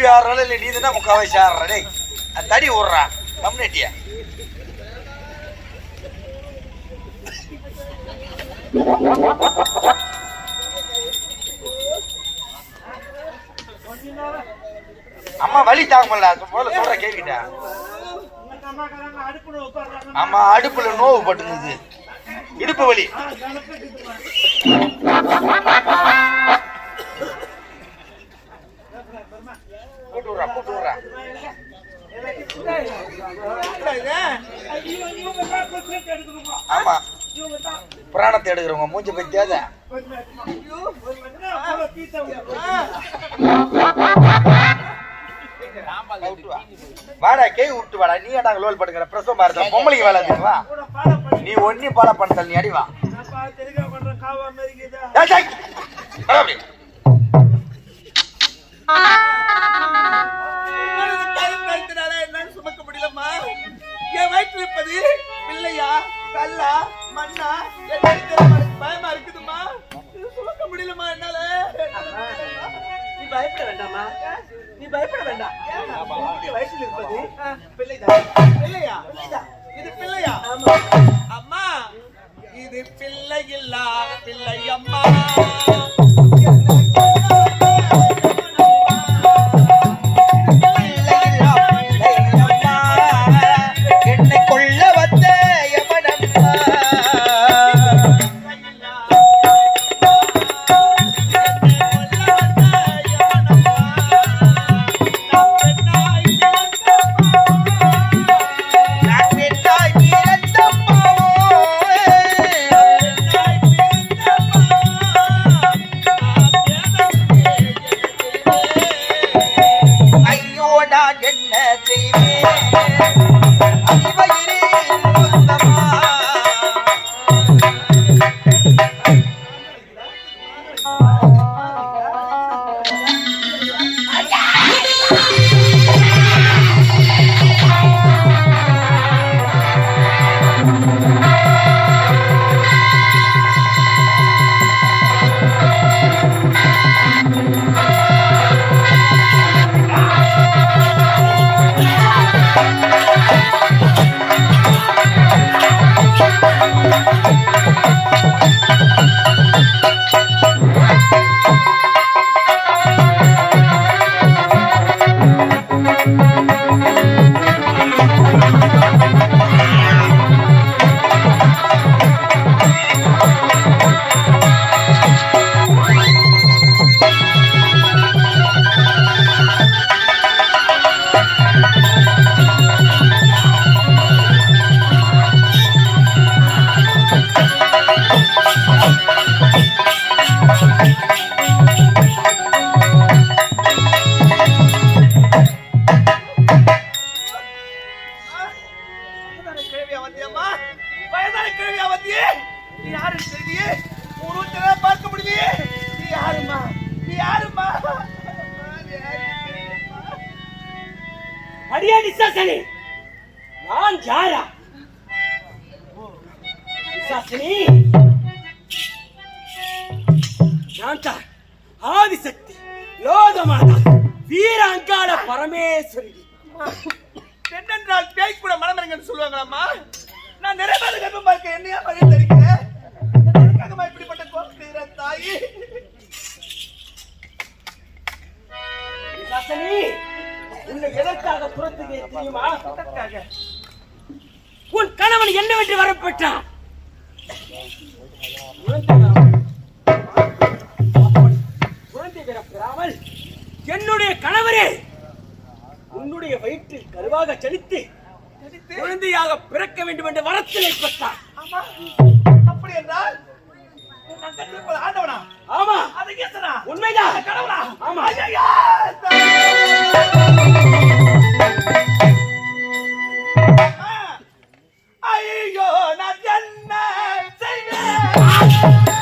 ஆடுறாலும் இல்லை நீ தான் முக்கால்வாசி ஆடுற டே தடி விடுறா கம்யூனிட்டியா அம்மா வலி தாங்க முடியல முதல்ல சொல்ற கேக்கிட்டா ஆமா அடுப்புல நோவு பட்டுனுது இடுப்பு வலி கூட்டு விடுறா கூட்டு விடுறா ஆமா புராணத்தை எடுக்கிறவங்க மூஞ்சி பத்தியாத வாடா கை விட்டு வாடா நீ நாங்க லோல் படுக்கிற பிரசவம் பாருங்க பொம்பளைக்கு வேலை வா நீ ஒன்னி பால பண்ணல நீ அடி வா சுமக்க முடியலம்மா என் வயிற்று இருப்பது பிள்ளையா கல்லா மண்ணா பயமா இருக்குதுமா சுமக்க முடியலமா என்னால நீ பயப்பட வேண்டாமா நீ பயப்பட வேண்டாம் வயசுல இருப்பது பிள்ளைதான் பிள்ளையா இது பிள்ளையா அம்மா இது பிள்ளை இல்லா பிள்ளை அம்மா நான் யாரா ஆதிசக்தி யோகமாதா வீர அங்காள பரமேஸ்வரி பெண்ணென்றால் பேய் கூட மனமிறங்கன்னு சொல்லுவாங்களாம்மா நான் நிறைய பேர் கர்ப்பமா இருக்க என்னையா மகன் தெரிவிக்கிறேன் இப்படிப்பட்ட கோபத்தை தாயி உன்னை எதற்காக புறத்துக்கு தெரியுமா? உன் கணவன் என்னவென்று வரப்பெற்றான் குழந்தை பிறப்பிராமல் என்னுடைய கணவரே உன்னுடைய வயிற்றில் கருவாக செலுத்தி குழந்தையாக பிறக்க வேண்டும் என்று வரத்தினை பெற்றார். அப்படி என்றால் ஆண்டவனா? ஆமா. அது கேசனா? உண்மைதான். கடவுளா? ஆமா. ஐயோ நான் என்ன செய்வேன்?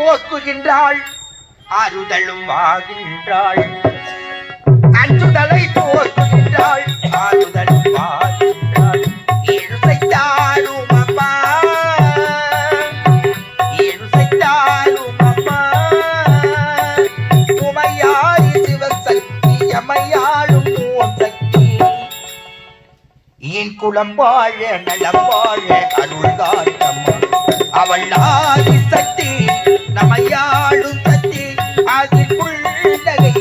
போக்குகின்றாள் ஆறுதலும் வாகின்றாள் அஞ்சுதலை போக்குகின்றாள் ஆறுதலும் வாகின்றாள் இழுசைத்தாலும் அம்மா இழுசைத்தாலும் அம்மா உமையாரி சிவசக்தி எமையாளும் ஓம் சக்தி என் குலம் வாழ நலம் வாழ அருள்காட்டம்மா அவள் ஆதி சக்தி நமையாளும் சக்தி அதில் புள்ளகை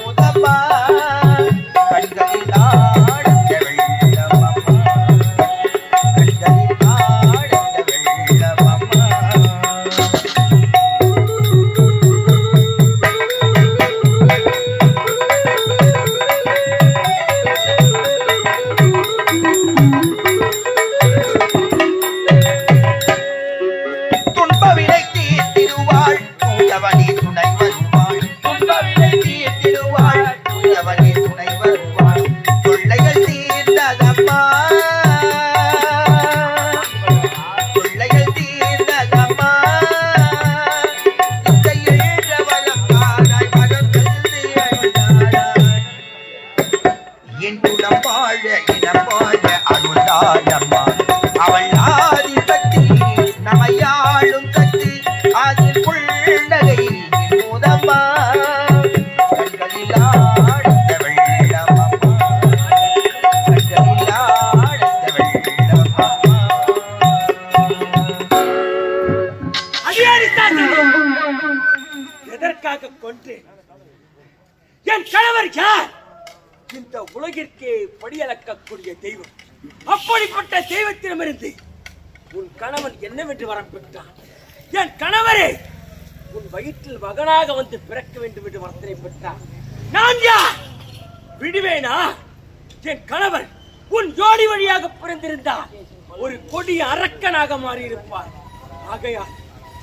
முதமா கண்களில் ஆழ்ந்த வெள்ளமம்மா கண்களில் ஆழ்ந்த வெள்ளமம்மா துன்பவினை தீர்த்திடுவாள் தூயவனே துணை வருவாள் துன்பவினை தீர்த்திடுவாள் தூயவனே துணை வருவாள் தொல்லைகள் தீர்ந்ததம்மா தொல்லைகள் தீர்ந்ததம்மா இந்த ஏழவளம் காராய் மனம் கல்வி அழுதாராய் என் குலம் வாழ இனம் வாழ அருளாயம்மா அவள் ஆதி சக்தி நமையாளும் சக்தி அதில் புள்ளகை முதம்மா கண்களில் ஆழ்ந்த வெள்ளமம்மா கண்களில் ஆழ்ந்த வெள்ளமம்மா அடியாரித்தானே எதற்காக கொன்றேன்? என் கணவர் யார்? இந்த உலகிற்கே படியளக்கக்கூடிய தெய்வம். அப்படிப்பட்ட தெய்வத்திடமிருந்து உன் கணவன் என்னவென்று வரம் பெற்றான்? என் கணவரே, உன் வயிற்றில் மகனாக வந்து பிறக்க வேண்டும் என்று வரத்தினை பெற்றார். நான் யார்? விடுவேனா? என் கணவன் உன் ஜோடி வழியாக பிறந்திருந்தார் ஒரு கொடிய அரக்கனாக மாறியிருப்பார். ஆகையால்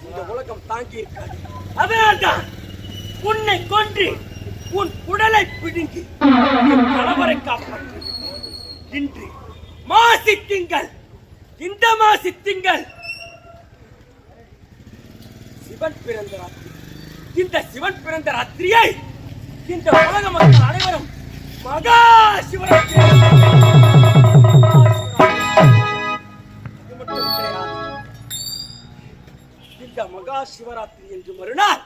இந்த உலகம் தாங்கி இருக்காது. அதனால்தான் உன்னை கொன்று உன் உடலை பிடுங்கி என் கணவரை காப்பாற்று. இன்று மாசி திங்கள். இந்த மாசி திங்கள் சிவன் பிறந்த ராத்திரி. இந்த சிவன் பிறந்த ராத்திரியை இந்த உலக மக்கள் அனைவரும் மகா சிவராத்திரி. அது மட்டும் கிடையாது. இந்த மகா சிவராத்திரி என்று மறுநாள்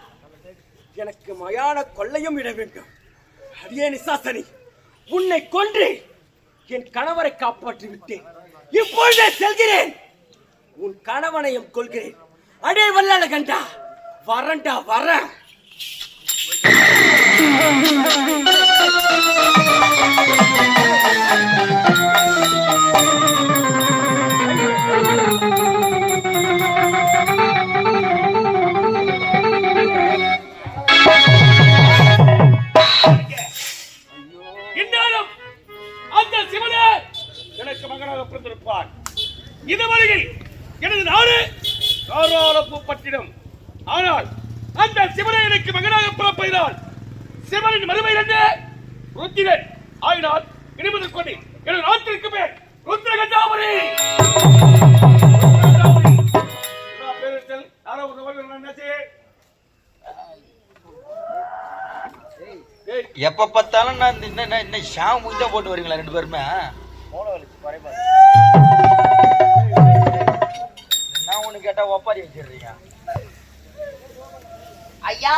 எனக்கு மயான கொள்ளையும் இட வேண்டும். அடியே நிசாசனி, உன்னை கொன்று என் கணவரை காப்பாற்றி விட்டேன். இப்பொழுதே செல்கிறேன். உன் கணவனையும் கொள்கிறேன். அடே வல்லால கண்டா, வரண்டா வர. இந்நேரம் அந்த சிவனே எனக்கு மகனாக பிறந்திருப்பார். இது வழியில் எனது நாடு தாராளப்பட்டினம். ஆனால் அந்த சிவனை எனக்கு மகனாக பிறப்பதினால் சிவனின் மறுமை என்ன? ருத்திரன் ஆயினால் இனிமது கொண்டு எனது நாட்டிற்கு பேர் ருத்ரகண்டாபுரி. எப்ப பார்த்தாலும் நான் இந்த ஷாம் முடிஞ்சா போட்டு வரீங்களா ரெண்டு பேருமே? நான் ஒண்ணு கேட்டா ஒப்பாரி வச்சிடுறீங்க. ஐயா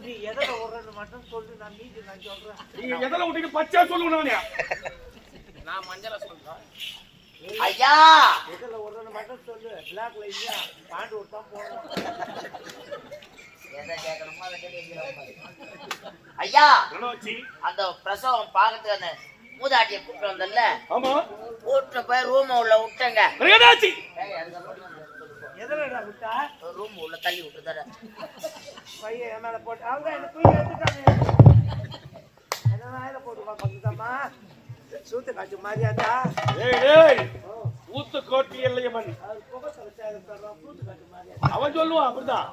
நீ எதில் விடுறது மட்டும் சொல்லு, நான் மீதி நான் சொல்றேன். நீங்க எதில் விட்டு பச்சா சொல்லுங்க. நான் மஞ்சளை சொல்றேன். ஐயா எதில் விடுறது மட்டும் சொல்லு. பிளாக்ல இல்லையா பாண்டு விட்டான் போகணும். எதை கேட்கணுமோ அதை கேட்க. ஐயா அந்த பிரசவம் பார்க்கறதுக்கு மூதாட்டியை கூப்பிட்டு வந்தல. ஆமா, கூப்பிட்டு போய் ரூம் உள்ள விட்டங்க. எதிரடா விட்டா? ரூம் உள்ள தள்ளி விட்டு தர பையன் என் மேல போட்டு அவங்க என்ன தூக்கி எடுத்துட்டாங்க. என்ன போட்டு பார்த்துட்டாமா சூத்து காட்சி மாதிரியாதா? ஊத்து கோட்டி இல்லையம்மன் அவன் சொல்லுவான் அப்படிதான்.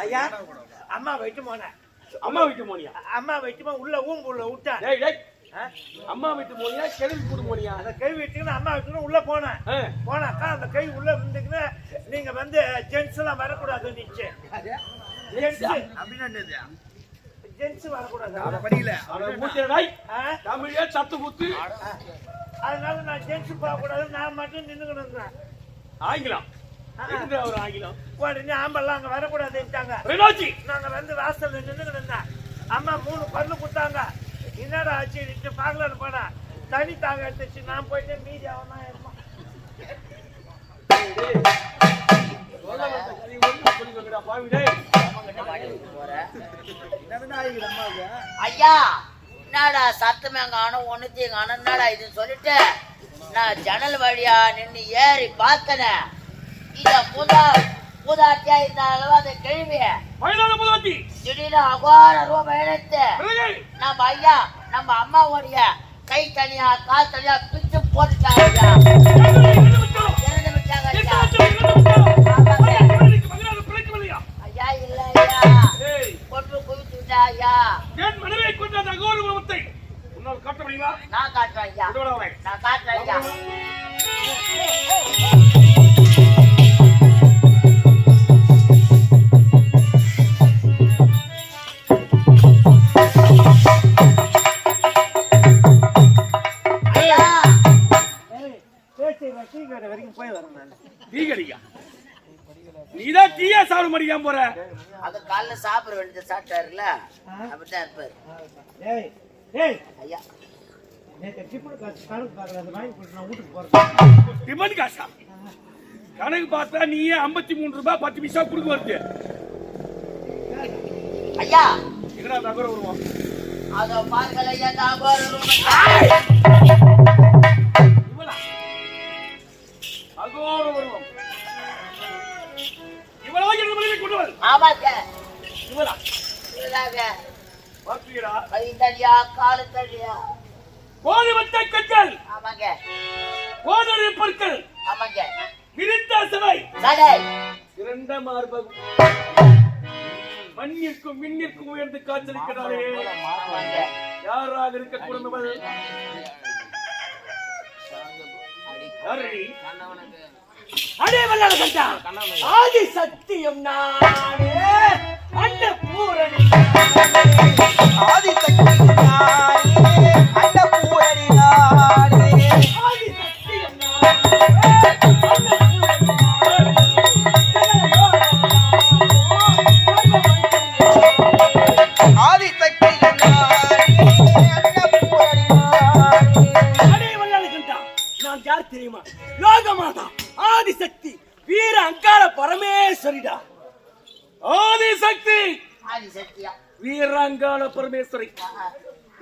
ஐயா அம்மா வைட்டு போனேன். அம்மா வைட்டு போனியா? அம்மா வைட்டு உள்ள ஊம்பு உள்ள விட்டேன். அம்மா வீட்டு போனியா கெழுவி கூட்டு போனியா? அந்த கை வீட்டுக்குன்னு அம்மா வீட்டுக்குன்னு உள்ள போனேன். போனாக்கா அந்த கை உள்ள இருந்துக்குன்னு நீங்க வந்து ஜென்ஸ் எல்லாம் வரக்கூடாது நிச்சு. ஜென்ஸ் வரக்கூடாது. படிக்கல தமிழே சத்து குத்து. அதனால நான் ஜென்ஸ் போக கூடாது, நான் மட்டும் நின்னுக்கிட்டு இருந்தேன். ஆங்கிலம் ஒரு ஆங்கிலம் உடனே ஆம்பெல்லாம் அங்க வரக்கூடாதுட்டாங்க. நாங்க வந்து வாசல்ல நின்னுக்கிட்டு இருந்தேன். அம்மா 3 பல்லு கொடுத்தாங்க. என்னடா ஆச்சு பாக்கலான்னு போனா தனி தாக எடுத்துச்சு. நான் போயிட்டு மீதி அவனா இருப்பான். ஐயா என்னடா சத்தமே காணும் ஒண்ணுத்தையும் காணும் என்னடா இதுன்னு சொல்லிட்டு நான் ஜன்னல் வழியா நின்று ஏறி பார்த்தனேன். இத பூதாட்டியா இருந்தாலும் அதை கேள்விய திடீர்னு அகார ரூபம் எடுத்து நம்ம ஐயா நம்ம அம்மாவுடைய கை தனியா கால் தனியா பிச்சு போட்டுட்டாங்க. ஐயா இல்ல ஐயா கொண்டு குவிச்சு விட்டா ஐயா. நான் காட்டுறேன் ஐயா, நான் காட்டுறேன் ஐயா. வரைக்கும் போய் வரேன். நீதான் டீயா சாப்பிட மாட்டேங்க போற. அது காலைல சாப்பிட வேண்டியது சாப்பிட்டாருல அப்படித்தான் இருப்பாரு. ஐயா டிபன் காசா கணக்கு பார்த்தா நீயே 53 ரூபாய் 10 பைசா குடுக்க வருது. ஐயா எங்கடா தகர வருவோம் அதோ பாருங்கள் ஐயா தகர அகோர வருவோம். இவளா என்ன மொழியை கொண்டு வர? ஆமாங்க இவளா இவளாக பாத்தீங்களா? கை தடியா காலு தடியா கோதி வட்டை கற்கள். ஆமாங்க கோதரி பற்கள். ஆமாங்க விரித்த சபை சடை இரண்ட மார்பகம் மண்ணிற்கும் மின்னிற்கும் உயர்ந்து காய்ச்சலிக்கிறாரே யாராக இருக்கக்கூடாது? அடே வல்லால கண்டா ஆதி சத்தியம் நானே அன்னபூரணி ஆதி சக்தி நானே அன்னபூரணி நானே ஆதி சத்தியம் நானே ஆதி சக்தி நானே அன்னபூரணி நானே. அடே வல்லால கண்டா நான் யார் தெரியுமா? யோகமாதா ஆதிசக்தி வீர அங்கார பரமேஸ்வரிடா. ஆதிசக்தி ஆதிசக்தியா வீராங்கால பரமேஸ்வரி.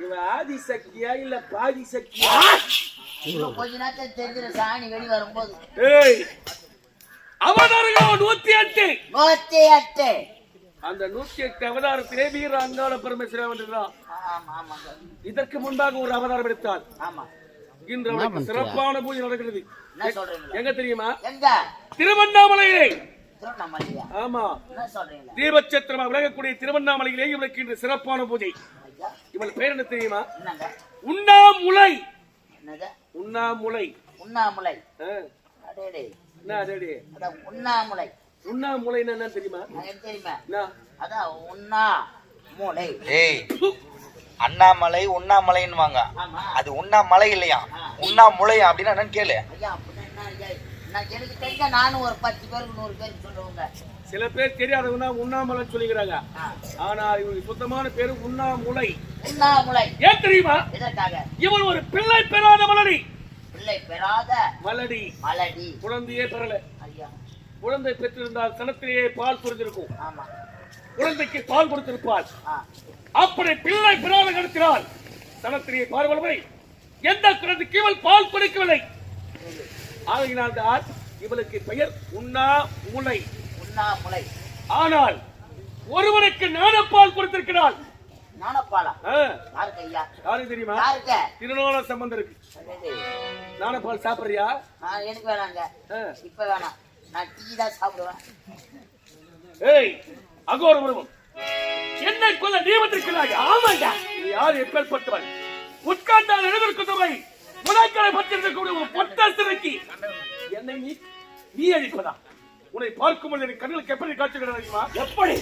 இவ ஆதிசக்தியா இல்ல பாதி சக்தியா? கொஞ்ச நேரத்தில் தெரிஞ்சிட சாணி வெளி வரும்போது. ஏய் அவதாரங்கள் 108. 108 அந்த 108 அவதாரத்திலே வீராங்கால பரமேஸ்வரி வந்திருக்கிறார். ஆமா ஆமாங்க இதற்கு முன்பாக ஒரு அவதாரம் எடுத்தார். ஆமா இன்று அவருக்கு சிறப்பான பூஜை நடக்கிறது. என்ன சொல்றீங்க? எங்க தெரியுமா? எங்க? திருவண்ணாமலையிலே. திருவண்ணாமலையா? ஆமா. என்ன சொல்றீங்க? தீபச்சத்திரமா விளங்கக்கூடிய திருவண்ணாமலையிலே இவருக்கு இன்று சிறப்பான பூஜை. ஐயா இவள் பெயர் என்ன தெரியுமா? என்னங்க? உண்ணாமுலை. என்னது? உண்ணாமுலை. உண்ணாமுலை. அடேடே. என்ன அடேடே? அட உண்ணாமுலை. உண்ணாமுலைன்னா என்ன தெரியுமா? எனக்கு தெரியுமா? என்ன? அதான் உண்ணாமுலை. ஏய் அண்ணாமலை உண்ணாமலைன்னு வாங்க. ஆமா. அது உண்ணாமலை இல்லையா? உண்ணாமுலை அப்படின்னா என்னன்னு கேளு. ஐயா அப்படின்னா என்ன ஐயா? நான் எனக்கு தெரிஞ்ச நானும் ஒரு 10 பேருக்கு 100 பேருக்கு சொல்லுவாங்க. சில பேர் தெரியாதவங்க உண்ணாமலை சொல்லிக்கிறாங்க. ஆனா இவருக்கு சுத்தமான பேரு உண்ணாமுலை. உண்ணாமுலை. ஏன் தெரியுமா? எதற்காக? இவன் ஒரு பிள்ளை பெறாத மலடி. பிள்ளை பெறாத மலடி. மலடி. குழந்தையே பெறல. ஐயா குழந்தை பெற்றிருந்தால் சனத்திலேயே பால் புரிஞ்சிருக்கும். ஆமா. குழந்தைக்கு பால் கொடுத்திருப்பாள். அப்படி பிள்ளை பெறாத கடத்தினால் சனத்திலேயே பால் வளமை எந்த குழந்தைக்கு இவள் பால் கொடுக்கவில்லை. ஆகையினால் தான் இவளுக்கு பெயர் உண்ணாமுலை. உண்ணாமுலை. ஆனால் ஒருவனுக்கு ஞானப்பால் கொடுத்திருக்கிறாள். ஞானப்பாலா? யாருக்கு ஐயா? யாருக்கு தெரியுமா? யாருக்கு? திருநோண சம்பந்தம் இருக்கு. ஞானப்பால் சாப்பிடுறியா? எனக்கு வேணாங்க. இப்ப வேணாம். நான் டீ தான் சாப்பிடுவேன். ஏய் அகோர உருவம் என்னை கொல்ல நியமத்திருக்கிறாய். ஆமாண்டா. நீ யார் எப்பேற்பட்டவன்? உட்கார்ந்தால் எழுதிருக்கவை முழக்களை பற்றிருக்கக்கூடிய ஒரு பொட்டத்திற்கு என்னை நீ அழிப்பதா? உன்னை பார்க்கும்போது எனக்கு கண்களுக்கு எப்படி காட்சிகள் தெரியுமா? எப்படி?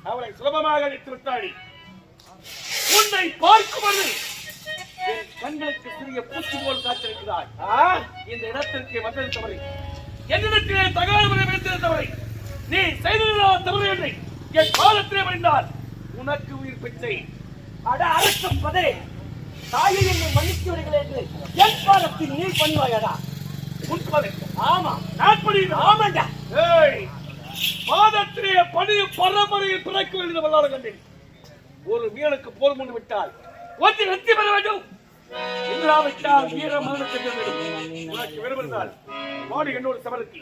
அவளை சுலபமாக அழைத்து விட்டாடி. உன்னை பார்க்கும்போது என் கண்களுக்கு சிறிய பூச்சி போல் காத்திருக்கிறாய். இந்த இடத்திற்கு வந்தது தவறை, என்னிடத்திலே தகவல் வைத்தது தவறை, நீ செய்ததா தவறு என்று என் காலத்திலே மறைந்தால் உனக்கு உயிர் பிச்சை. அட அரசம் பதே, தாயை என்னை மன்னித்து விடுகிறேன் என்று என் பாதத்தில் நீ பணிவாயடா. உன் பாதை? ஆமா, நான் பணிவேன். ஆமாண்டா. ஏய், பாதத்திலே பணியும் பரம்பரையில் பிறக்க வேண்டிய வல்லாள கண்டேன். ஒரு வீரனுக்கு போர் முன் விட்டால் ஒன்று வெற்றி பெற வேண்டும், இல்லாவிட்டால் வீர மரணத்தை பெற வேண்டும். உனக்கு விரும்பினால் மாடி என்னோடு சமரத்தி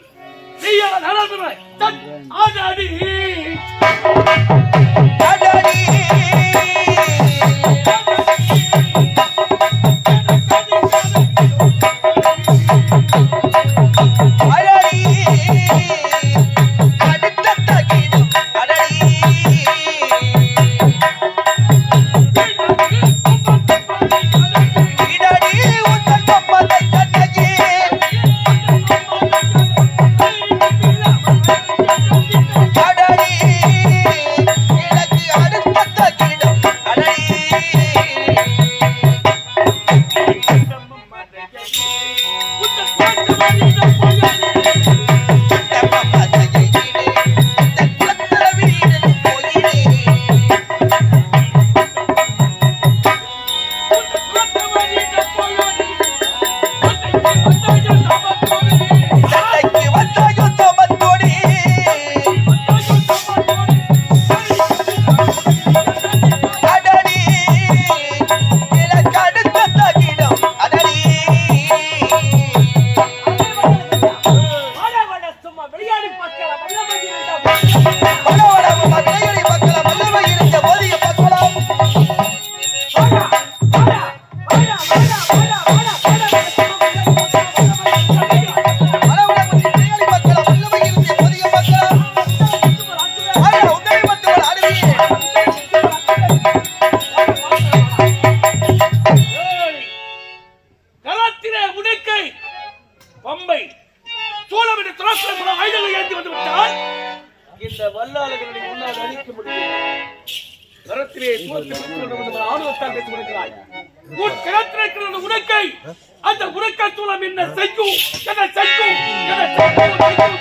நீயா நாராயணன் தன் ஆதாடி பம்பை சோழவிட துறக்கிற ஆயுதங்களை ஏந்தி வந்து விட்டால் இந்த வல்லாளர்களை முன்னால் அழிக்க முடியும். கரத்திலே ஆணுவத்தால் பேசி விடுகிறாய். உன் கரத்திலே உனக்கை அந்த உனக்க சூழம் என்ன செய்யும், என்ன செய்யும், என்ன போதும்